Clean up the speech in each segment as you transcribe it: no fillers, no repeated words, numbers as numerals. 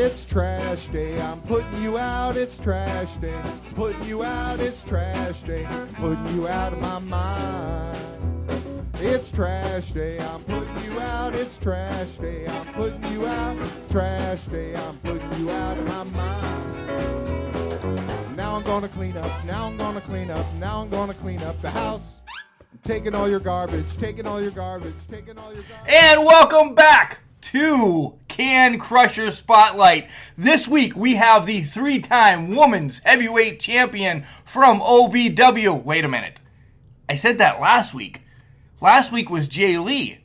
It's trash day, I'm putting you out, it's trash day. Putting you out, it's trash day. Putting you out of my mind. It's trash day, I'm putting you out, it's trash day. I'm putting you out, trash day. I'm putting you out of my mind. Now I'm gonna clean up, now I'm gonna clean up, now I'm gonna clean up the house. I'm taking all your garbage, taking all your garbage, taking all your garbage. And welcome back to Can Crusher Spotlight. This week we have the three-time women's heavyweight champion from OVW. Wait a minute. I said that last week. Last week was Jay Lee.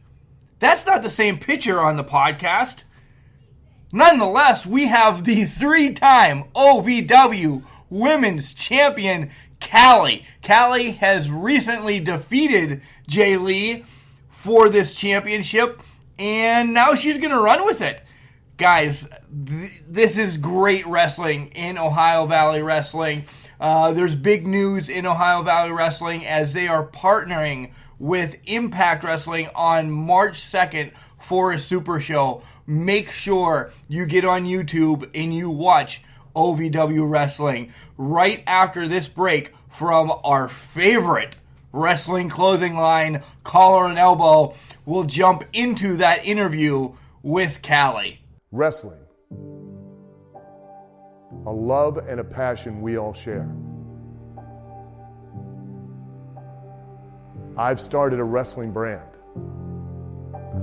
That's not the same picture on the podcast. Nonetheless, we have the three-time OVW women's champion, Cali. Cali has recently defeated Jay Lee for this championship, and now she's going to run with it. Guys, this is great wrestling in Ohio Valley Wrestling. There's big news in Ohio Valley Wrestling as they are partnering with Impact Wrestling on March 2nd for a super show. Make sure you get on YouTube and you watch OVW Wrestling. Right after this break from our favorite wrestling clothing line, Collar and Elbow, we'll jump into that interview with Cali. Wrestling. A love and a passion we all share. I've started a wrestling brand.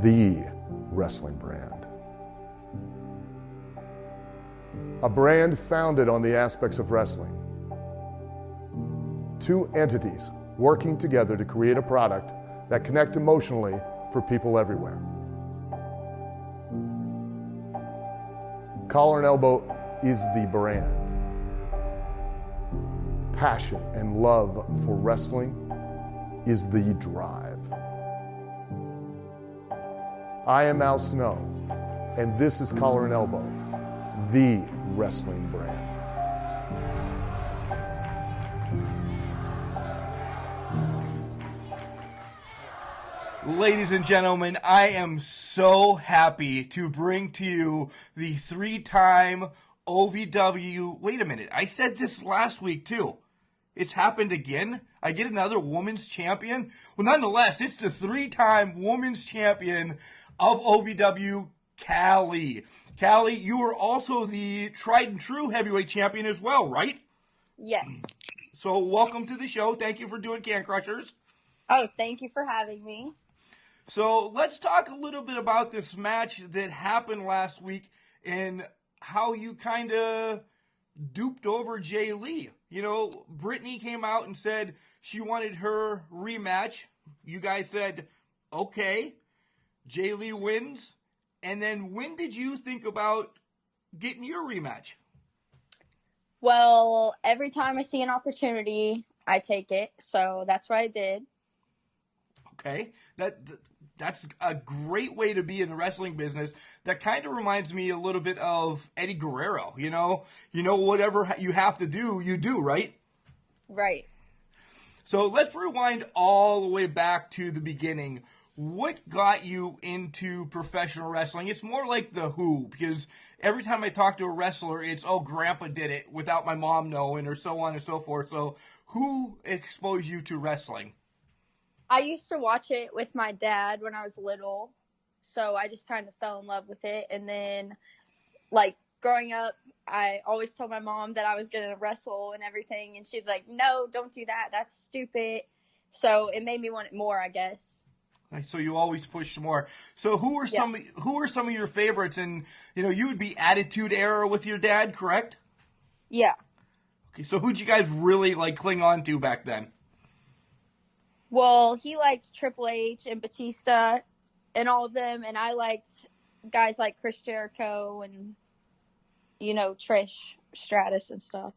The wrestling brand. A brand founded on the aspects of wrestling. Two entities working together to create a product that connect emotionally for people everywhere. Collar and Elbow is the brand. Passion and love for wrestling is the drive. I am Al Snow, and this is Collar and Elbow, the wrestling brand. Ladies and gentlemen, I am so happy to bring to you the three-time OVW... Wait a minute, I said this last week too. It's happened again? I get another women's champion? Well, nonetheless, it's the three-time women's champion of OVW, Cali. Cali, you are also the tried and true heavyweight champion as well, right? Yes. So welcome to the show. Thank you for doing Can Crushers. Oh, thank you for having me. So let's talk a little bit about this match that happened last week and how you kind of duped over Jay Lee. You know, Brittany came out and said she wanted her rematch. You guys said, okay. Jay Lee wins. And then when did you think about getting your rematch? Well, every time I see an opportunity, I take it. So that's what I did. Okay. That's a great way to be in the wrestling business. That kind of reminds me a little bit of Eddie Guerrero. You know, whatever you have to do, you do, right? Right. So let's rewind all the way back to the beginning. What got you into professional wrestling? It's more like the Who, because every time I talk to a wrestler, it's, oh, Grandpa did it without my mom knowing, or so on and so forth. So who exposed you to wrestling? I used to watch it with my dad when I was little, so I just kind of fell in love with it. And then, like, growing up, I always told my mom that I was going to wrestle and everything, and she's like, no, don't do that. That's stupid. So it made me want it more, I guess. So you always push more. So who are some of your favorites? And, you know, you would be Attitude Era with your dad, correct? Yeah. Okay, so who'd you guys really, like, cling on to back then? Well, he liked Triple H and Batista and all of them, and I liked guys like Chris Jericho and, you know, Trish Stratus and stuff.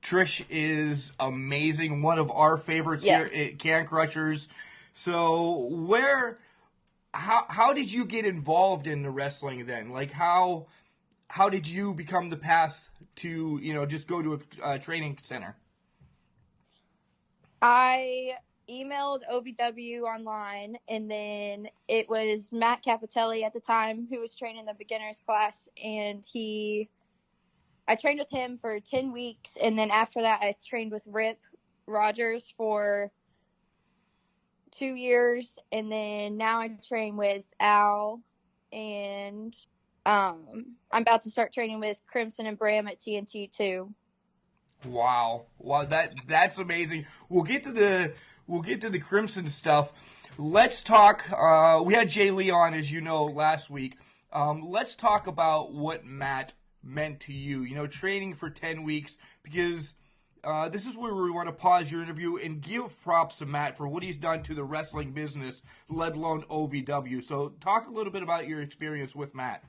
Trish is amazing, one of our favorites here at Can Crushers. So how did you get involved in the wrestling then? Like how did you become the path to, you know, just go to a training center? I emailed OVW online, and then it was Matt Capitelli at the time who was training the beginners class, and I trained with him for 10 weeks, and then after that I trained with Rip Rogers for 2 years, and then now I train with Al, and I'm about to start training with Crimson and Bram at TNT too. Wow, that's amazing. We'll get to the Crimson stuff. Let's talk. We had Jay Lee on, as you know, last week. Let's talk about what Matt meant to you. You know, training for 10 weeks, because this is where we want to pause your interview and give props to Matt for what he's done to the wrestling business, let alone OVW. So, talk a little bit about your experience with Matt.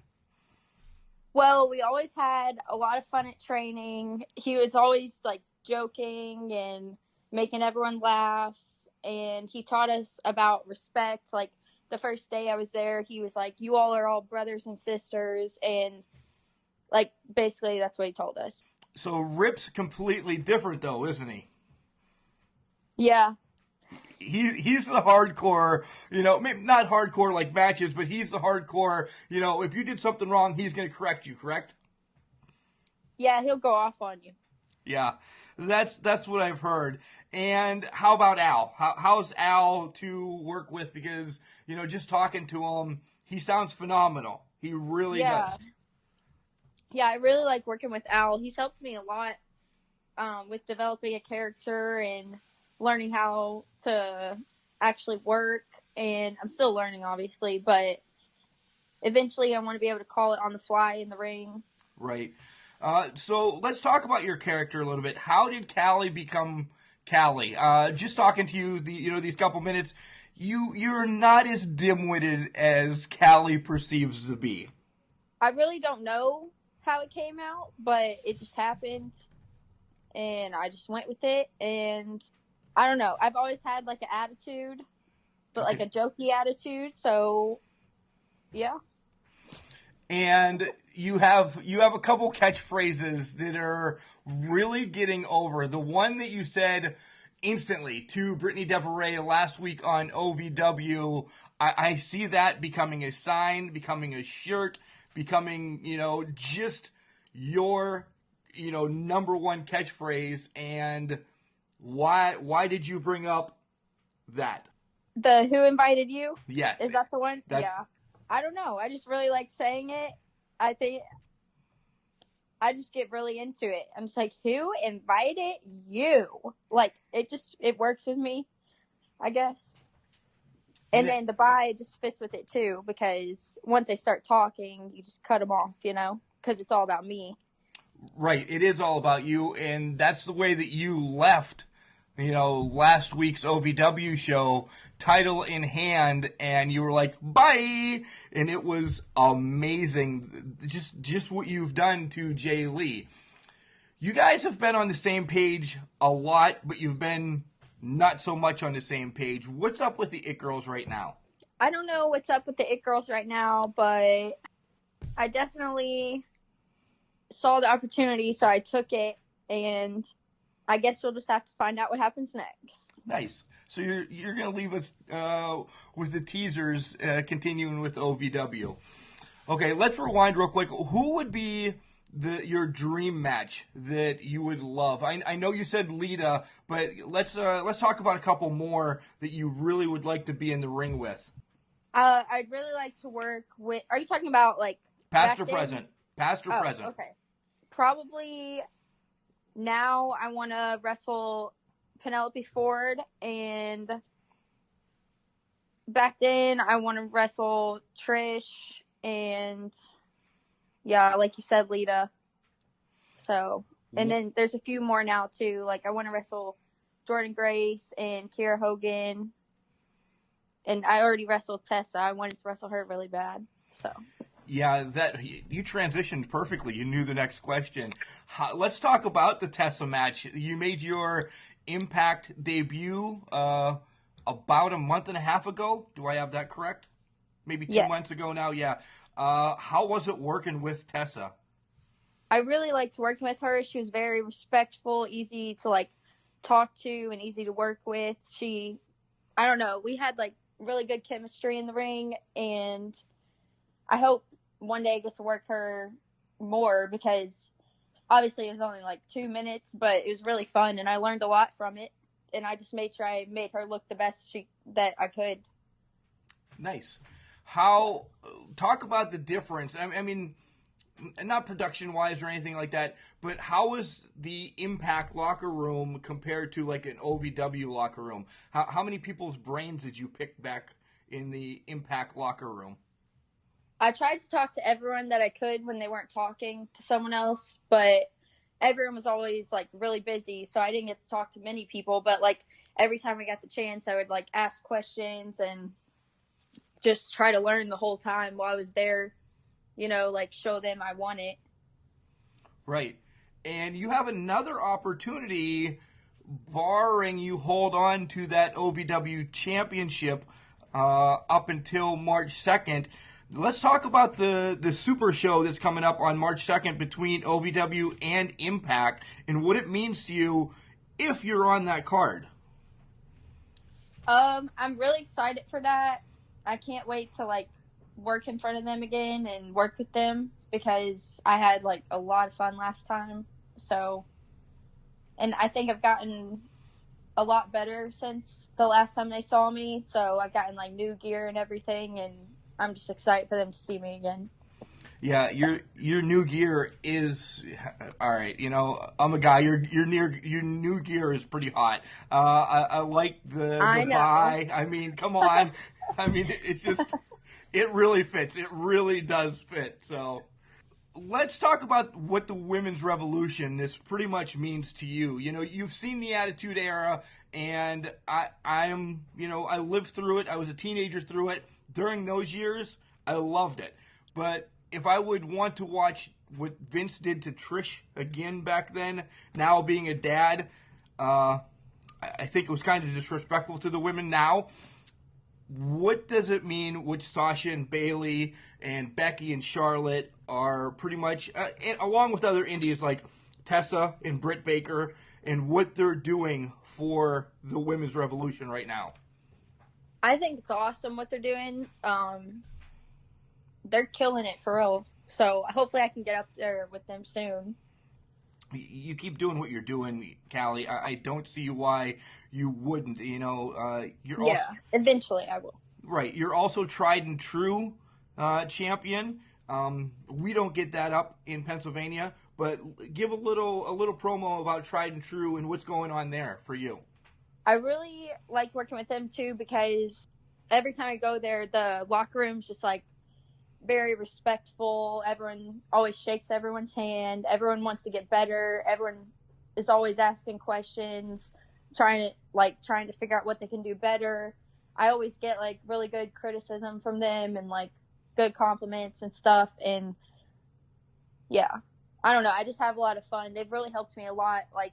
Well, we always had a lot of fun at training. He was always like joking and making everyone laugh, and he taught us about respect. Like the first day I was there, he was like, "You all are all brothers and sisters," and like basically that's what he told us. So Rip's completely different, though, isn't he? Yeah. He's the hardcore, you know, maybe not hardcore like matches, but he's the hardcore, you know, if you did something wrong, he's going to correct you, correct? Yeah, he'll go off on you. Yeah, that's what I've heard. And how about Al? How's Al to work with? Because, you know, just talking to him, he sounds phenomenal. He really does. Yeah, I really like working with Al. He's helped me a lot with developing a character and learning how to actually work. And I'm still learning, obviously, but eventually I want to be able to call it on the fly in the ring. Right. So let's talk about your character a little bit. How did Cali become Cali? Just talking to you, these couple minutes, you're not as dim-witted as Cali perceives to be. I really don't know how it came out, but it just happened, and I just went with it. And I don't know. I've always had like an attitude, but like a jokey attitude. So, yeah. And you have a couple catchphrases that are really getting over. The one that you said instantly to Brittany Deveray last week on OVW, I see that becoming a sign, becoming a shirt, becoming, just your, number one catchphrase. And why did you bring up that? The Who Invited You? Yes. Is that the one? Yeah. I don't know. I just really like saying it. I think I just get really into it. I'm just like, who invited you? Like, it works with me, I guess. And then the bye just fits with it too, because once they start talking, you just cut them off, because it's all about me. Right. It is all about you. And that's the way that you left, last week's OVW show, title in hand, and you were like, bye! And it was amazing. Just what you've done to Jay Lee. You guys have been on the same page a lot, but you've been not so much on the same page. What's up with the It Girls right now? I don't know what's up with the It Girls right now, but I definitely saw the opportunity, so I took it, and I guess we'll just have to find out what happens next. Nice. So you're going to leave us with the teasers, continuing with OVW. Okay, let's rewind real quick. Who would be your dream match that you would love? I know you said Lita, but let's talk about a couple more that you really would like to be in the ring with. I'd really like to work with. Are you talking about like past or present? Past or present? Okay. Probably. Now I want to wrestle Penelope Ford, and back then I want to wrestle Trish, and yeah, like you said, Lita. So, and then there's a few more now too. Like I want to wrestle Jordan Grace and Kiera Hogan, and I already wrestled Tessa. I wanted to wrestle her really bad. So. Yeah, that you transitioned perfectly. You knew the next question. Let's talk about the Tessa match. You made your Impact debut about a month and a half ago. Do I have that correct? Maybe 2 months ago now. Yeah. How was it working with Tessa? I really liked working with her. She was very respectful, easy to talk to and easy to work with. I don't know, we had like really good chemistry in the ring, and I hope one day I get to work her more, because obviously it was only like 2 minutes, but it was really fun and I learned a lot from it, and I just made sure I made her look the best that I could. Nice. Talk about the difference. I mean, not production-wise or anything like that, but how is the Impact locker room compared to like an OVW locker room? How many people's brains did you pick back in the Impact locker room? I tried to talk to everyone that I could when they weren't talking to someone else, but everyone was always like really busy, so I didn't get to talk to many people. But like every time I got the chance, I would like ask questions and just try to learn the whole time while I was there, like show them I want it. Right. And you have another opportunity, barring you hold on to that OVW championship up until March 2nd. Let's talk about the Super Show that's coming up on March 2nd between OVW and Impact, and what it means to you if you're on that card. I'm really excited for that. I can't wait to like work in front of them again and work with them, because I had like a lot of fun last time. So, and I think I've gotten a lot better since the last time they saw me. So I've gotten like new gear and everything, and I'm just excited for them to see me again. Yeah, your new gear is all right. I'm a guy. Your new gear is pretty hot. I like the buy. I mean, come on. I mean, it's just it really fits. It really does fit. So let's talk about what the women's revolution this pretty much means to you. You've seen the Attitude Era, and I lived through it. I was a teenager through it. During those years, I loved it. But if I would want to watch what Vince did to Trish again back then, now being a dad, I think it was kind of disrespectful to the women now. What does it mean which Sasha and Bayley and Becky and Charlotte are pretty much, along with other indies like Tessa and Britt Baker, and what they're doing for the women's revolution right now? I think it's awesome what they're doing. They're killing it for real. So hopefully I can get up there with them soon. You keep doing what you're doing, Cali. I don't see why you wouldn't. Eventually I will. Right. You're also tried and true champion. We don't get that up in Pennsylvania, but give a little promo about tried and true and what's going on there for you. I really like working with them too, because every time I go there, the locker room's just like very respectful. Everyone always shakes everyone's hand. Everyone wants to get better. Everyone is always asking questions, trying to figure out what they can do better. I always get like really good criticism from them and like good compliments and stuff. And yeah, I don't know. I just have a lot of fun. They've really helped me a lot. Like,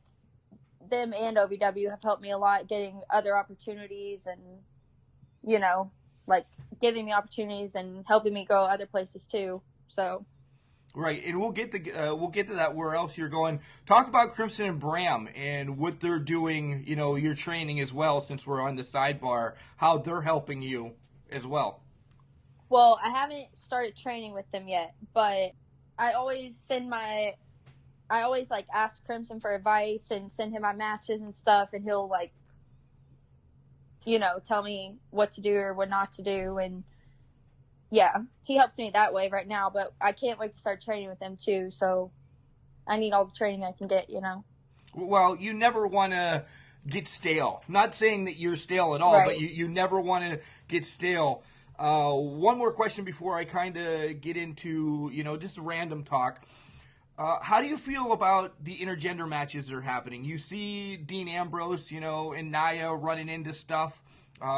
them and OVW have helped me a lot getting other opportunities and, like giving me opportunities and helping me go other places too. So. Right, and we'll get to that, where else you're going. Talk about Crimson and Bram and what they're doing, your training as well, since we're on the sidebar, how they're helping you as well. Well, I haven't started training with them yet, but I always like ask Crimson for advice and send him my matches and stuff, and he'll like, tell me what to do or what not to do. And yeah, he helps me that way right now, but I can't wait to start training with him too. So I need all the training I can get, Well, you never want to get stale. Not saying that you're stale at all, right. But you never want to get stale. One more question before I kind of get into, just random talk. How do you feel about the intergender matches that are happening? You see Dean Ambrose, and Nia running into stuff.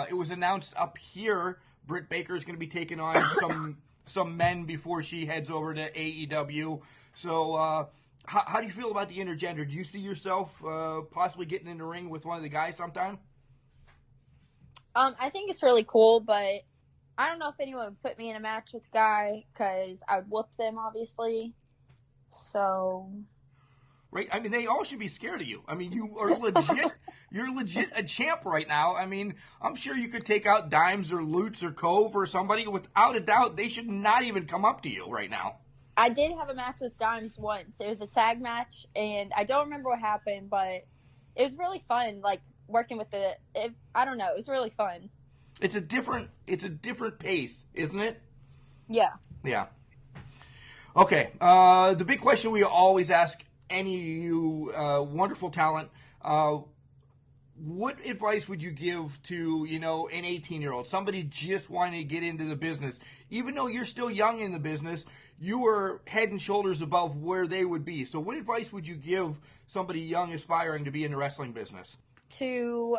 It was announced up here Britt Baker is going to be taking on some men before she heads over to AEW. So how do you feel about the intergender? Do you see yourself possibly getting in the ring with one of the guys sometime? I think it's really cool, but I don't know if anyone would put me in a match with a guy, because I would whoop them, obviously. So. right? I mean, they all should be scared of you. I mean, you are legit. You're legit a champ right now. I mean, I'm sure you could take out Dimes or Lutz or Cove or somebody. Without a doubt, they should not even come up to you right now. I did have a match with Dimes once. It was a tag match, and I don't remember what happened, but it was really fun. Like working with I don't know. It was really fun. It's a different pace, isn't it? Yeah. Yeah. Okay. The big question we always ask any you wonderful talent. What advice would you give to, an 18-year-old, somebody just wanting to get into the business? Even though you're still young in the business, you are head and shoulders above where they would be. So what advice would you give somebody young aspiring to be in the wrestling business? To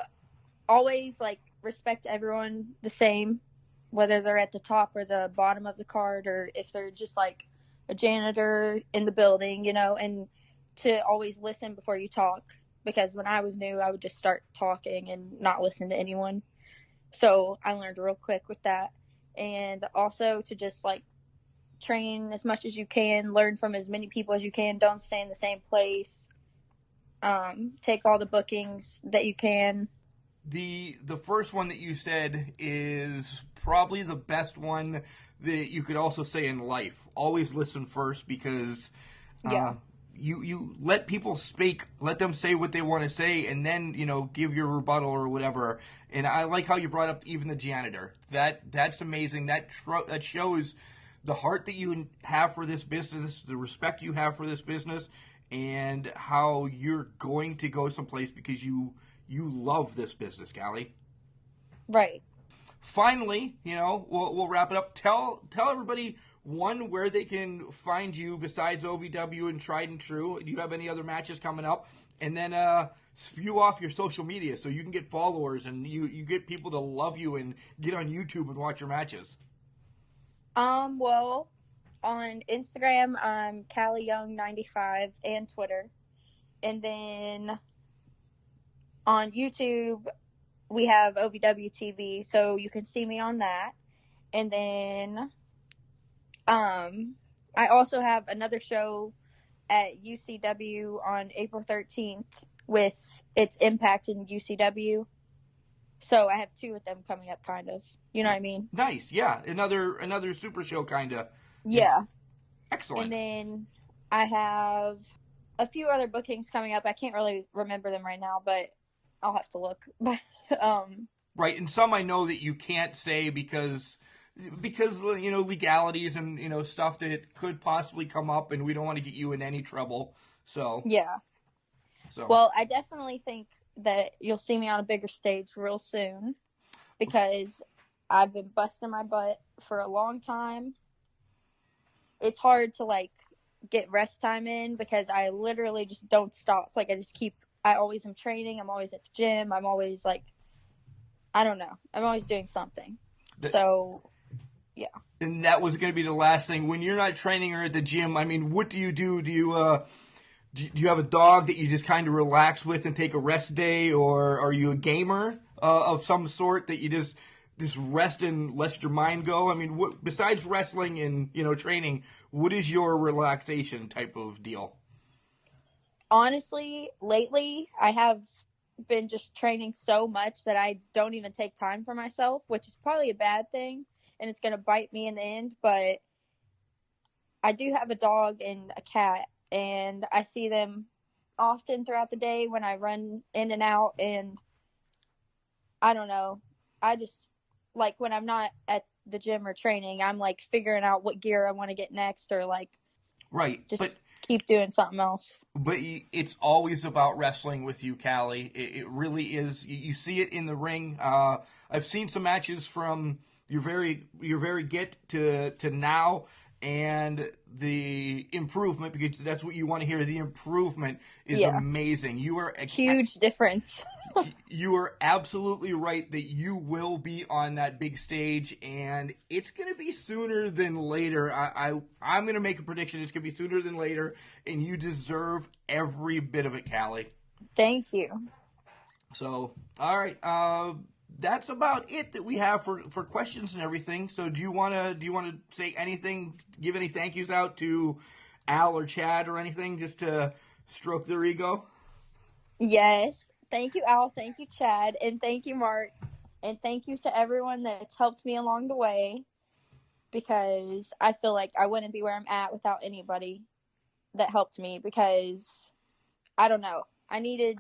always, respect everyone the same, whether they're at the top or the bottom of the card, or if they're just, a janitor in the building, and to always listen before you talk. Because when I was new, I would just start talking and not listen to anyone. So I learned real quick with that. And also to just train as much as you can, learn from as many people as you can. Don't stay in the same place. Take all the bookings that you can. The first one that you said is probably the best one that you could also say in life. Always listen first, because you let people speak, let them say what they want to say, and then, give your rebuttal or whatever. And I like how you brought up even the janitor. That's amazing. That shows the heart that you have for this business, the respect you have for this business, and how you're going to go someplace because you love this business, Cali. Right. Finally, we'll wrap it up. Tell everybody, one, where they can find you besides OVW and Tried and True. Do you have any other matches coming up? And then spew off your social media so you can get followers and you get people to love you and get on YouTube and watch your matches. Well, on Instagram, I'm Cali Young 95 and Twitter. And then on YouTube, we have OVW TV, so you can see me on that. And then I also have another show at UCW on April 13th with its Impact in UCW. So I have two of them coming up, kind of. You know what I mean? Nice, yeah. Another super show, kind of. Yeah. Excellent. And then I have a few other bookings coming up. I can't really remember them right now, but I'll have to look. Right, and some I know that you can't say because legalities and stuff that could possibly come up, and we don't want to get you in any trouble. So yeah. So well, I definitely think that you'll see me on a bigger stage real soon, because I've been busting my butt for a long time. It's hard to get rest time in because I literally just don't stop. I always am training. I'm always at the gym. I'm always I don't know. I'm always doing something. So, yeah. And that was going to be the last thing. When you're not training or at the gym, I mean, what do you do? Do you have a dog that you just kind of relax with and take a rest day, or are you a gamer of some sort that you just rest and let your mind go? I mean, what besides wrestling and training, what is your relaxation type of deal? Honestly, lately I have been just training so much that I don't even take time for myself, which is probably a bad thing, and it's going to bite me in the end. But I do have a dog and a cat, and I see them often throughout the day when I run in and out, and I don't know. I just, when I'm not at the gym or training, I'm figuring out what gear I want to get next, or right, just keep doing something else. But it's always about wrestling with you, Cali. It really is. You see it in the ring. I've seen some matches from your very get to now, and the improvement, because that's what you want to hear. The improvement is amazing. You are a huge difference. You are absolutely right that you will be on that big stage, and it's going to be sooner than later. I'm going to make a prediction. It's going to be sooner than later, and you deserve every bit of it, Cali. Thank you. So, all right, that's about it that we have for questions and everything. So, do you want to say anything? Give any thank yous out to Al or Chad or anything, just to stroke their ego? Yes. Thank you, Al. Thank you, Chad. And thank you, Mark. And thank you to everyone that's helped me along the way, because I feel like I wouldn't be where I'm at without anybody that helped me, because I don't know. I needed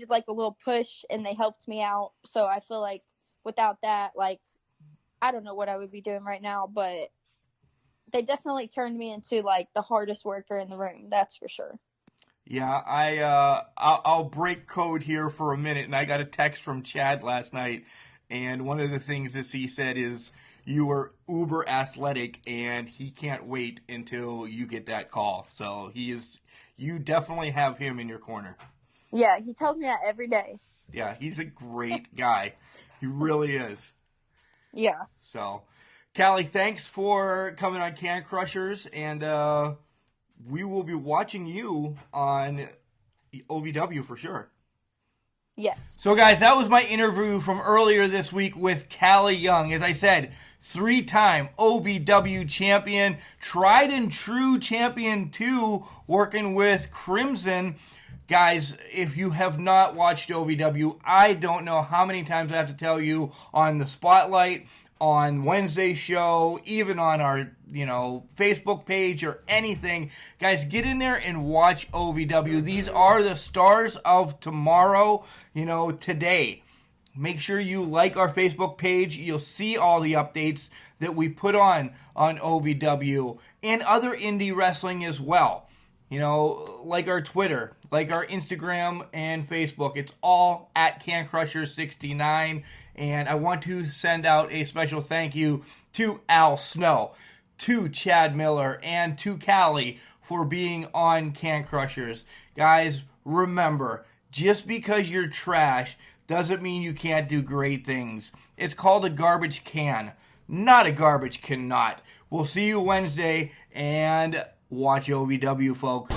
like a little push, and they helped me out. So I feel like without that, like, I don't know what I would be doing right now, but they definitely turned me into like the hardest worker in the room. That's for sure. Yeah, I'll break code here for a minute, and I got a text from Chad last night, and one of the things that he said is you were uber athletic, and he can't wait until you get that call. So you definitely have him in your corner. Yeah, he tells me that every day. Yeah, he's a great guy. He really is. Yeah. So, Cali, thanks for coming on Can Crushers, and we will be watching you on OVW for sure. Yes. So, guys, that was my interview from earlier this week with Cali Young. As I said, 3-time OVW champion, tried and true champion too, working with Crimson. Guys, if you have not watched OVW, I don't know how many times I have to tell you on the Spotlight, on Wednesday's show, even on our, Facebook page or anything. Guys, get in there and watch OVW. These are the stars of tomorrow, today. Make sure you like our Facebook page. You'll see all the updates that we put on OVW and other indie wrestling as well. Like our Twitter, like our Instagram and Facebook. It's all at CanCrusher69. And I want to send out a special thank you to Al Snow, to Chad Miller, and to Cali for being on Can Crushers. Guys, remember, just because you're trash doesn't mean you can't do great things. It's called a garbage can, not a garbage cannot. We'll see you Wednesday, and watch OVW, folks.